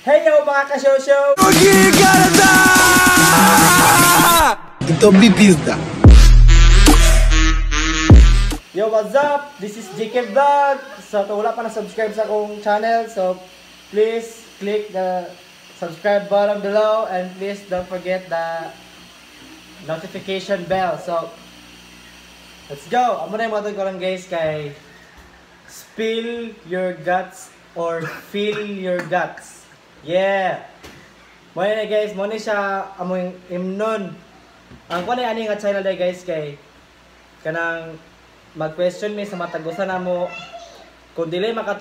Hey yo mga ka-show-show! Ito bipizda. Yo, what's up? This is JK Vlog. So, kung wala pa na-subscribe sa akong channel, so please click the subscribe button below and please don't forget the notification bell. So, let's go! Amo na yung motto ko lang guys kay spill your guts or feel your guts. Yeah! Muna na guys, muna siya among imnon. Ang kunay ani nga channel day guys kay kanang mag-question me sa matagusan namo kung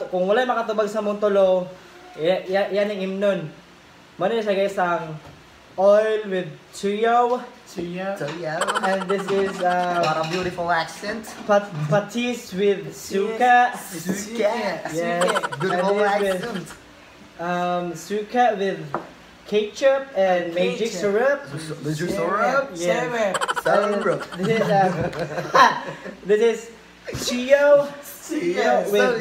kung wala makatubag sa mong tulo, yan ang imnon. Muna siya guys ang oil with tuyo. And this is What a beautiful accent. patis with suka. Yes. Beautiful accent. Suka with ketchup and magic syrup. Magic syrup. Yes. Syrup. This is Chio with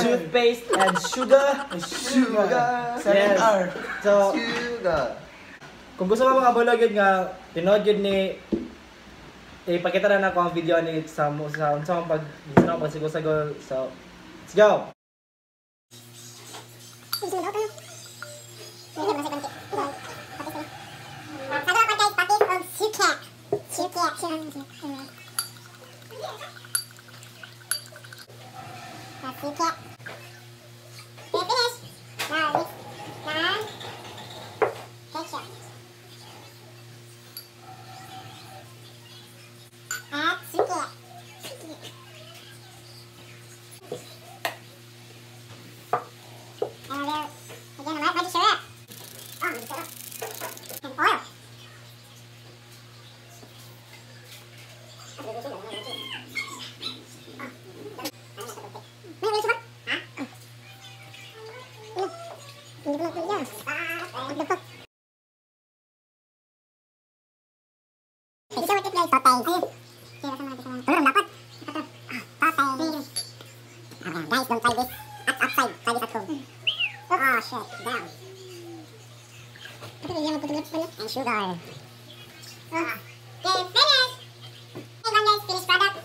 toothpaste and sugar. Yes. So, kung gusto mo makabalog yun nga, tinood yun ni ipakita na ako ang video ni sa pagsigol-sagol. So, let's go! Guys, don't try this outside. Try this at home. Oh shit, down. And sugar. Okay, finish. Hey guys, finished product.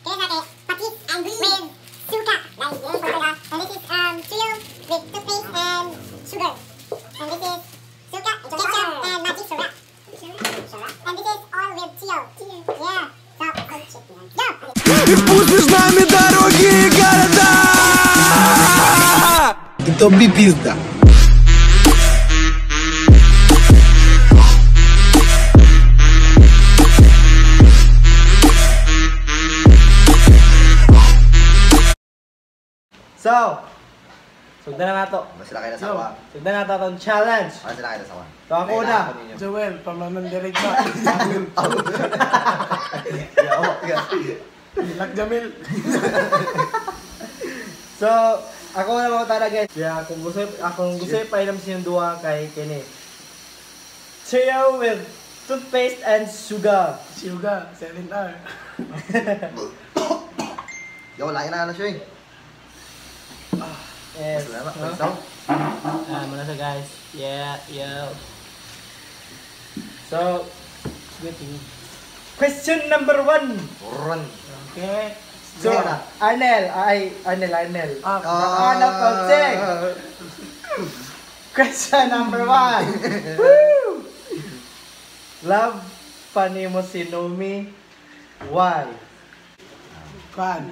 Here's okay, patis and with suka. Guys, this is suka. And this is tuyo with toothpaste and sugar. And this is suka, ketchup and magic syrup. And this is all with tuyo. Yeah. So, go. И пусть между нами дороги и города. Ito bipizda. So, sugdan na nato. Masila kayo nasawa. Sugdan na nato itong challenge. Masila kayo nasawa. So, ako una. Joel, pamanandirig ka. Lak Jamil. So, ako na mga tara guys. Yeah, kung gusto painom sa yung duwa kay Kenny. Tuyo with toothpaste and sugar. Sugar, 7R. Yo, lain na siya eh. Yes. Salamat. Muna siya guys. Yeah. So, question number 1. Run. Okay. So, Arnel. Question number 1. Woo! Love pa nimo si Nomi. Why? Kan.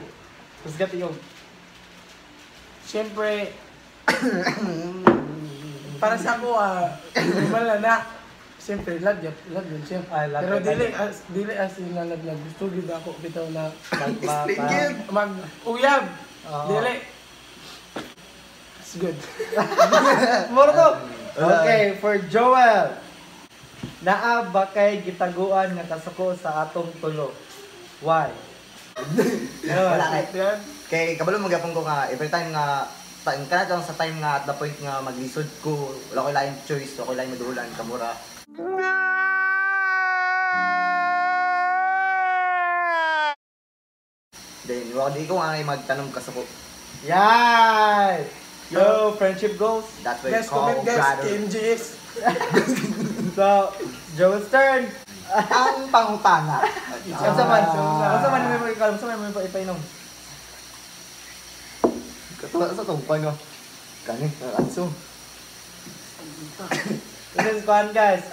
Kusgat yung. Siyempre, para sa ako, malala. Siyempre, love yun siya. Love Pero yun. dili as in lalaglag. Gusto gid ako bitaw na Explain mag-uyab. Dili. It's good. Moro to. Okay, for Joel. Naa ba kay gitaguan nga kasuko sa atong tulo? Why? Wala kay. Yan. Kay kabalo magyapon ko nga every time nga kana sa time nga at the point nga maglisod ko, wala ko lain choice, wala ko lain madulan kamura. Then, wala di ko nga magtanong ka sa ko. Yan! friendship goals. That's what Guys, you call comment guys, brother. KMGS. So, Joel's turn. Ang pangutana. Unsa man mo ipainom? Katuwa sa tong pano. Kani, anso. This is fun, guys.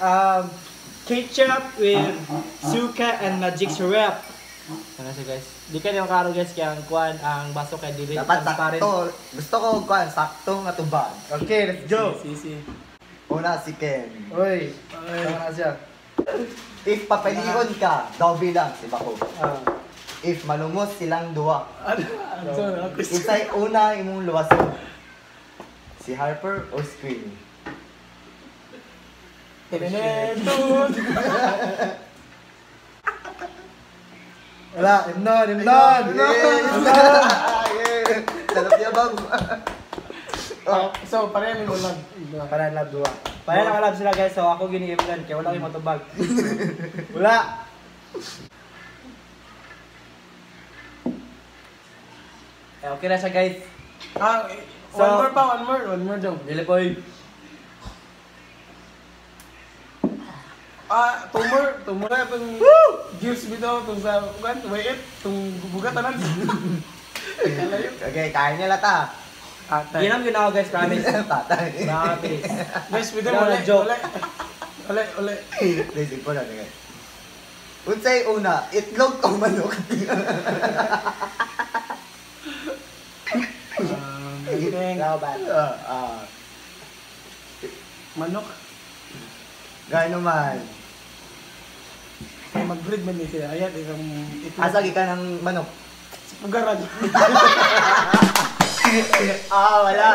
Ketchup with suka and magic syrup. Ano siya, guys? Di ka niyo karo, guys, kaya ang baso kay dili Dapat transparent. sakto. Gusto ko kuan sakto nga tubag. Okay, let's go. Si. Una si Ken. Uy, tama na siya. If papaligon ka, Dobby lang si Bako. Ah. If malungos silang duwa, Ano? Ako si... isay una imong luwason. Si Harper o si Queenie? Tinenetun. Wala, himnon. Salap niya bang? So, pareho mo lang. Para lab duwa. Para nakalab sila, guys. So ako gini-imlan kaya wala kayong matubag. Wala. Okay na siya, guys. One more pa, one more daw. Dili po yun. Tumor na itong juice bitaw, itong sa, wait, itong bugatanan. Okay, kain niya lata. Atay. Ginam yun ako, guys. Promise. Patay. Promise. Guys, bitaw, Wala, uli, joke. uli. Basic ko lang guys. Unsay una, itlog o manok? Laban. Manok. Gano man. Kaya mag-breed man din sila. Ayan, isang itlog. Asagi ka ng manok. Pugaran. Wala.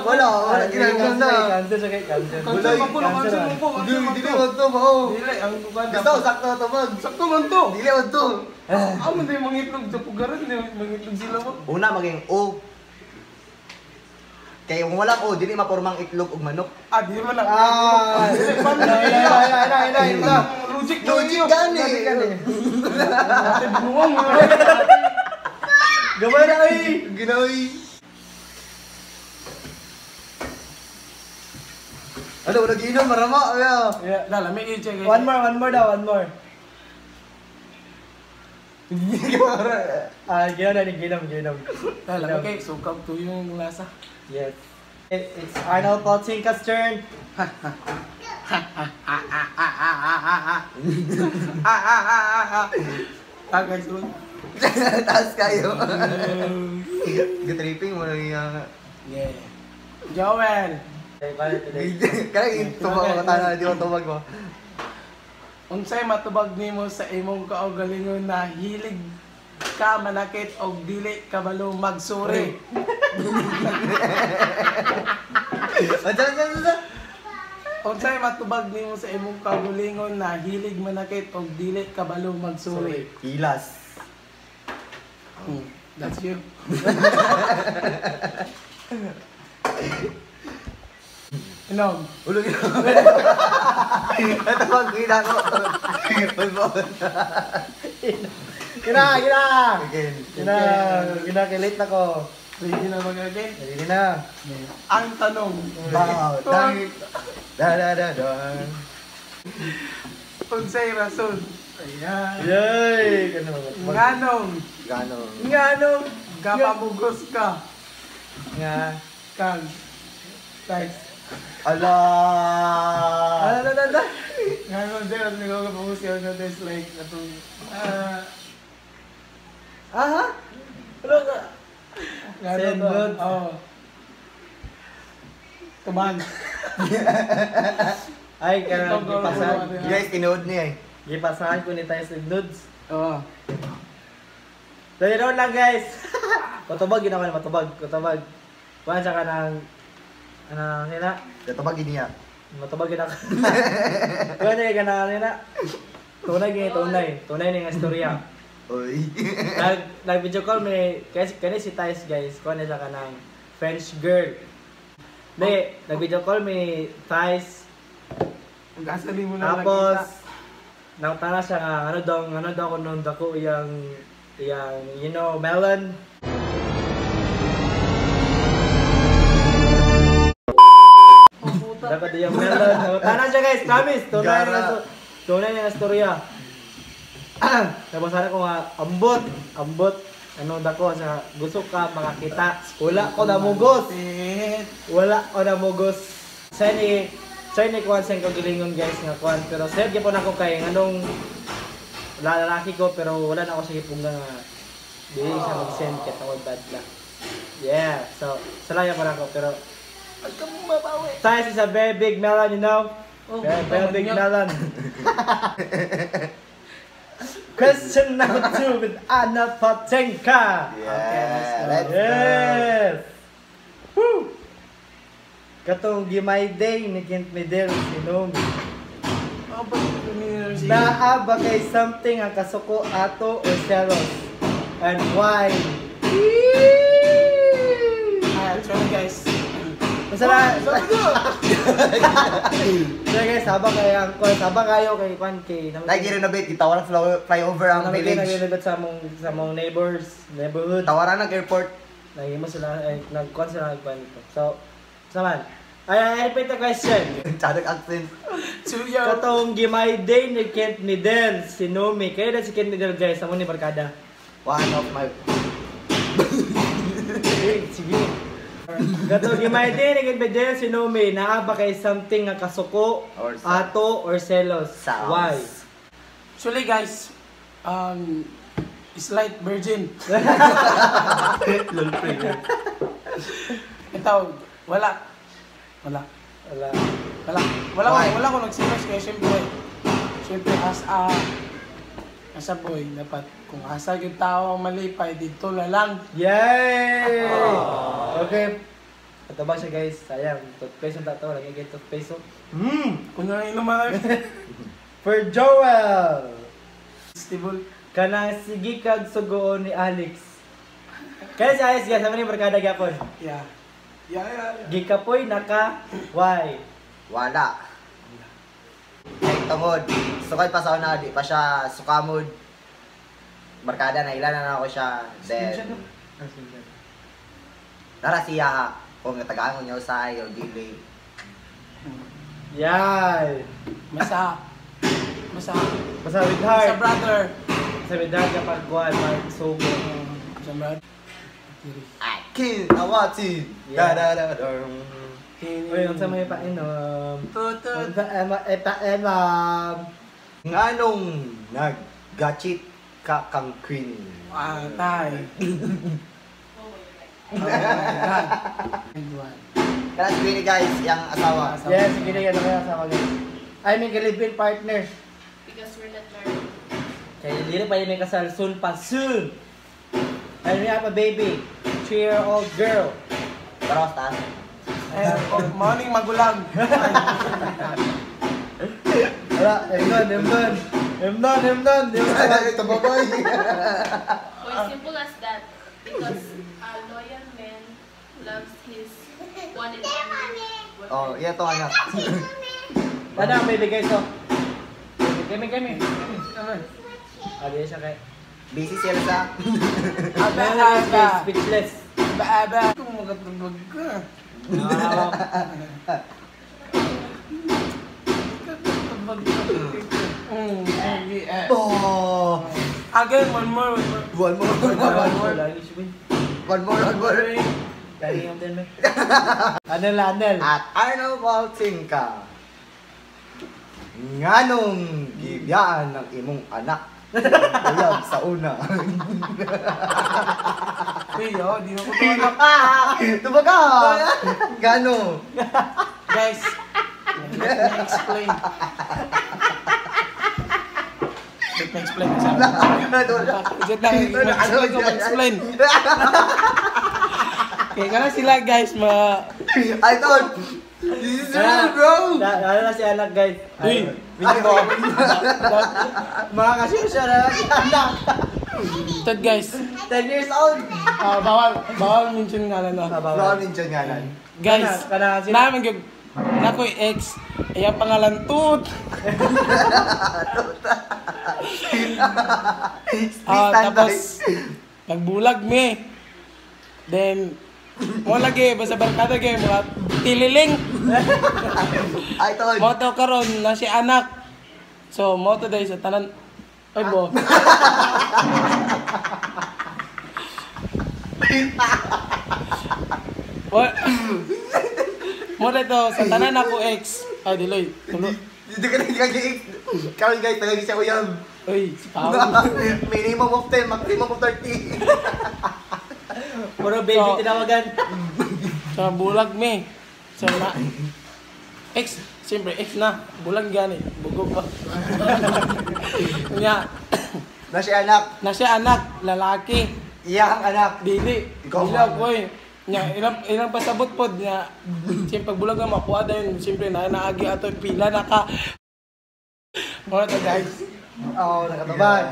Wala, ginagawa na. Cancel siya, guys. Cancel. Cancel mo po, cancel mo po. Hindi mo to, mao. Dili, ang bukan. Gusto, sakto to mag. Sakto man to. Dili mo to. Ako man din mangitlog sa pugaran. Mangitlog sila mo. Una maging O. Kaya kung walang O, dili mapurmang itlog ug manok. Di man lang. Ina. Logic Logic gani. Ate, binuwang mo. Gabay na kayo. Ginoy. Ano, nag-inom, marama. Yeah. Dala, may i-check. One more daw, one more. Ginam. Dala, okay. So, come to yung lasa. Yes. It's Arnold Paltinka's turn. Guys, Taas kayo. Gatripping mo lang yung... yeah. Joel. Kaya yung tumag ko, tana, di mo tumag mo. Unsay matubag nimo sa imong kaugalingon na hilig ka manakit og dili kabalo magsuri. Unsay matubag nimo sa imong kaugalingon na hilig manakit og dili kabalo magsuri. Hilas. That's you. Inom. Ulog yun. Ito pag hila ko. Kina, late na ko. Ready na mag-again? Ready na. Ang tanong. Wow. Da. Unsay rason? Ayan. Yay! Nganong Gano. kapamugos ka Nga. kag guys. Ala. Nganong din ang kapamugos ka na this like atong Aha? Ano ka? Send nudes. Oh. Tuman. Ay, kanang gipasahan. Guys, tinood niya eh. Gipasahan ko ni tayo sa nudes. Oh. So, yun lang, guys. Matubag, yun naman, matubag. Kuhan siya ka ng... Ano, nila? Katubag niya. Matubag yun ako. Kuhan siya ka ng, nila? Tunay na yung istorya. Oy. Nag-video call may, kani si Thais, guys. Kuhan siya ka ng French girl. Nag-video call may Thais. Gasali mo na Tapos, nangtana siya nga, ano daw ko nung dako yung, you know, melon. ko yung melon. Tanan siya guys, promise. Tunay na storya. Tapos sana ko nga, ambot. Ano dako sa gusto ka makakita. Wala ko namugos. Wala ko namugos. Sa ni kuwan sa kagalingon guys nga kuwan. Pero sir, gyapon ako kay anong lalaki ko pero wala na ako sa gipunga nga dili siya mag-send kay tawag bad luck. Yeah, so salaya pa ako pero Huwag ka mong mabawi. size is a very big melon, you know? Very big melon. Question number 2 with Anna Patenka. Let's go. Yes! Woo! Katong Gimay Day ni Kent Medel sinom. Oh, ba't luminar siya? Naa ba kay something ang kasuko ato or selos? And why? Sorry guys. Masala. So guys, sabang kayo kay Kwan kay Like i-renovate, itawaran flyover ang village. Nagilibot sa mong neighborhood. Tawaran ng airport. Naging mo sila, nag-Kwan sila nagpan ito. So, saman. I repeat the question. Tsadog accent. Suyo. Katong Gimay Day ni Kent Midel, si Nomi. Kaya na si Kent Midel guys, amo ni Barkada. One of my... Sige. Katong Gimay Day ni Kent Midel, si Nomi. Naa ba kay something nga kasuko, Or ato, or selos? Sounds. Why? Actually guys, slight virgin. Ito, wala. Wala. Why? Wala ko nagsimas kaya syempre as a boy, dapat kung asa yung tao ang malipay, dito na lang. Yay! Okay. Ito ba siya guys? Sayang. Toothpaste ang tato. Lagi kayo toothpaste. Kung na naman For Joel! Stable. Kanang sige kag sugoon ni Alex. Kaya si Alex guys, sama ni Barkada gyapon. Yeah. Gikapoy naka why? Wala. Ay tungod. Sukay pa sa una, di pa siya sukamod. Barkada na ilan na ako siya. Then, nara siya ha. Kung natagaan ko niya usay o dili. Yay! Masa Basta with Sa heart. brother. Basta with heart kapag why, magsugo. Sa brother. Akin, awatin. Yeah. Da-da-da-dum. Uy, ang sa may painom. Tutut. Painom. Nganong nag-gachit ka kang queen? Tay. Oh my God. Kaya si Queenie guys, yung asawa. Yes, sige na yan ang asawa guys. I mean, kalibin partner. Because we're not married. Kaya hindi pa yun may kasal soon pa. Soon! And we have a baby. 3-year-old girl. Pero taas. Morning magulang. Wala, Hemdon. Ito baboy. Or simple as that. Because a loyal man loves his one and only. Oh, iya to anak. Ano ang baby guys, oh? Kami. Adi siya kay. Busy sila sa. Speechless. Aba. Kung magatubag ka. Oh. Again, one more. One more. Lagi siya, Bin. One more. Lagi yung din, Anel. At Arnold Baltingka. Nganong gibiyaan ng imong anak. Uyab sa una. Uy, di na ko tulak. Tumaga! Gano? Guys, let me explain. Let me explain. Explain. Kaya ka na sila guys, I thought, this is real, bro! Ano na si anak guys? Uy! Mga kasyosya na si anak. Ito guys, 10 years old! bawal mention nga lang. Bro, ninja nga lang. Guys, Kana sila. namin yung nako'y ex, iya pangalan Tut. Tapos, nagbulag me. Then, Mo lagi basta barkada kay mga tililing. Ay, tol. Mo to karon na si anak. So mo to dai sa tanan. Ay bo. What? Mo dito sa tanan ako ex. Ay diloy. Tulo. Hindi ka nagiging. Kami guys, tagagin siya uyab. Uy, si Pao. Minimum of 10, maximum of 30. Puro baby So- tinawagan. Sa bulag me. So na ex, siyempre ex na. Bulag gani. Bugog pa. Nya, Na si anak. na siya anak, lalaki. Iya ang anak. Dili. Ikaw, Bulag man. boy. Nya, ilang pasabot pod nya. Siyempre pag bulag na makuha dayon, siyempre na naagi ato pila na ka. Mga to guys. Oo, nakatabag.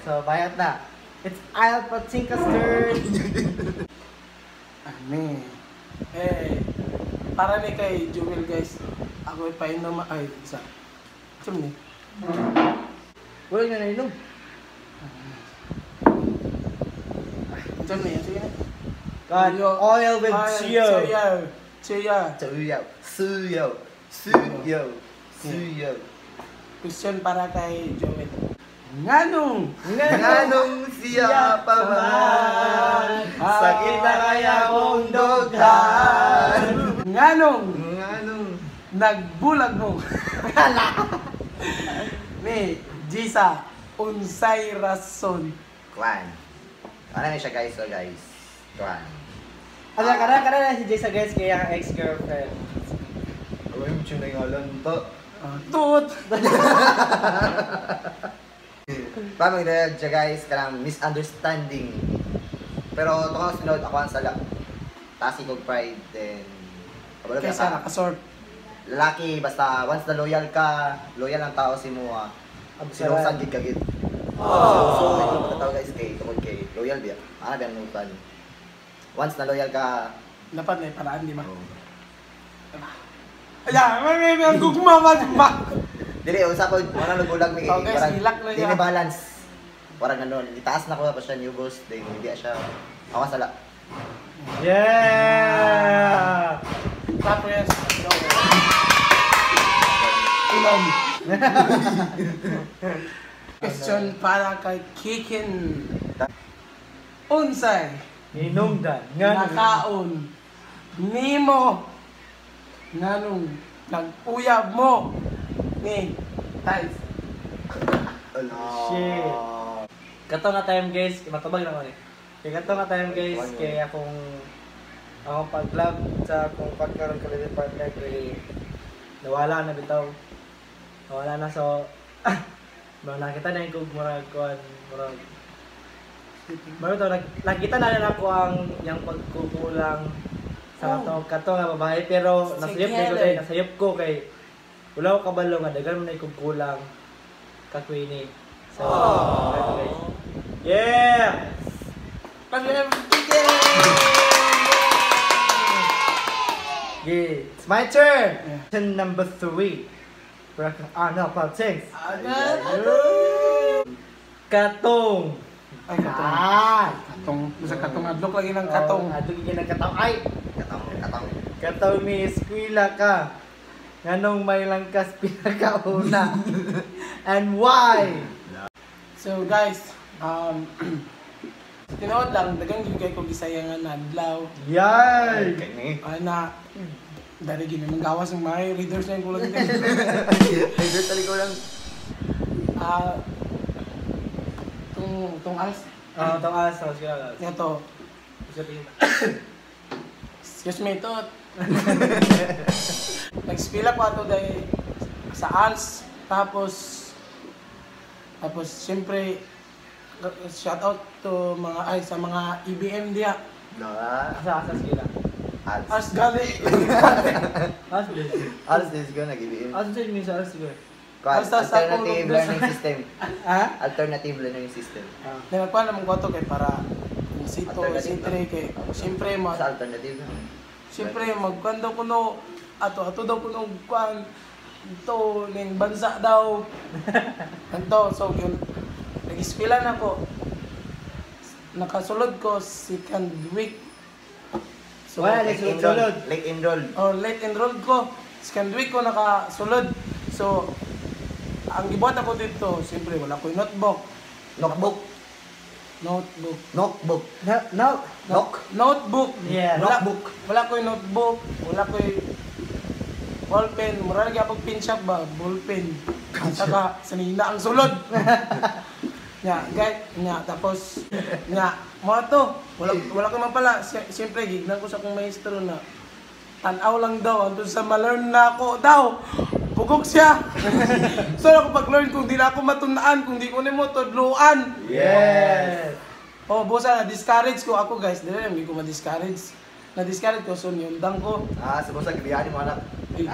So, bayat na. It's I'll Patinka's turn. Ani. Para ni kay Jewel guys. Ako ipainom ay isa. Sum ni. Wala nga nainom. Sum ni, sige na. God, oil with Cheyo. Chio. Cheyo. Suyaw. Suyaw. Suyaw. Suyaw. Question para kay Joel. Nganong? Nganong siya pa man, sakit na kaya kong doghan. Nganong? Nganong. Nagbulag mo. Ni, Jisa, unsay rason. Kwan. Ano na siya guys, so guys. Kwan. Kada si Jay sa guys kaya ang ex-girlfriend. Uy, mo siya nangalan to. Tut! Pamang dahil siya guys, karang misunderstanding. Pero ito nga sinod, ako ang sala. Tasi kong pride, then... kabalo Kaysa ka. nakasort. Lalaki, basta once na loyal ka, loyal ang tao si mo, sinusan gid kagid. So, ito pagkatawag guys kay, tungkol kay, loyal biya. Ano ba ang nutan? Once na loyal ka, Dapat may paraan, di ba? Ayan, may ang gugma, magma. dili, usap ko, wala nagulag mi. Oh, guys, hilak na Dili niya. balance. Parang ganun, itaas na ko pa siya new boss, then hindi siya, ako sala. Yeah! Tapos, Inom. Question para kay Kikin. Unsay Inungdan. Nga. nakaon nimo nganong nag-uyab mo ni Tais. Shit. Kato nga time guys, matubag na ko ni. Kaya kato nga time guys, kaya akong pag-vlog sa akong pagkaroon ka rin partner kay nawala na bitaw. Nawala na so nakita na yung kog murag nakita na rin ako yung pagkukulang sa kato nga babae pero nasayop ko kay wala ko kabalo nga dagan mo na yung kulang ka Queenie. So, ito guys. Yeah! Yeah, it's my turn. Question number 3. Politics. Katong. Ay, katong. Katong. Basta katong adlok lagi ng katong. Ato gigin ng katong. Ay! Katang. Katong ni eskwela ka. Nganong may langkas pinakauna. And why? So guys, tinood lang, dagang yung kay ko gisayangan na adlaw. Yay! Na, dari gini, manggawas ng mga readers na yung kulang din. Favorite tali ko lang. Itong alas, Itong asa. Sige. ito, excuse me, ito. Nag-spill up ato dahil sa ALS, tapos siyempre, shout out to sa mga EBM diya. Asa sila. ALS gali. Asa din. Alas this ko nag-ibig. Asa din minsan asa siguro. Basta sa Alternative kulog learning system. Ha? Alternative learning system. Nagkuha naman ko ito kay para sito, Alternative sitre kay siyempre Sa alternative. siyempre magkando ko no ato daw ko no kuan ito ning bansa daw. Kanto so yun nag-ispila na ko. Nakasulod ko second week. So, Wala, Late Sulod. enroll. Late enroll. late enrolled ko. Second week ko nakasulod. So, ang gibuhat ako dito, siyempre wala ko notebook. Notebook. Notebook. Notebook. No. Notebook. Yeah, notebook. Wala ko notebook. Wala ko ballpen. Mura lagi ako pin shop ba? Ballpen. Saka sanina ang sulod. Tapos mo to. Wala ko man pala. Siyempre gignan ko sa akong maestro na tanaw lang daw andun sa ma-learn na ako daw. Bugok siya. So ako pag-learn kung di na ako matunaan, kung di ko ni mo tudluan. Yes. Oh, bosa na-discourage ko ako guys. Hindi ko ma-discourage. Na-discourage ko, so niyundang ko. Sa bosa, gibiyanin mo anak. Eh.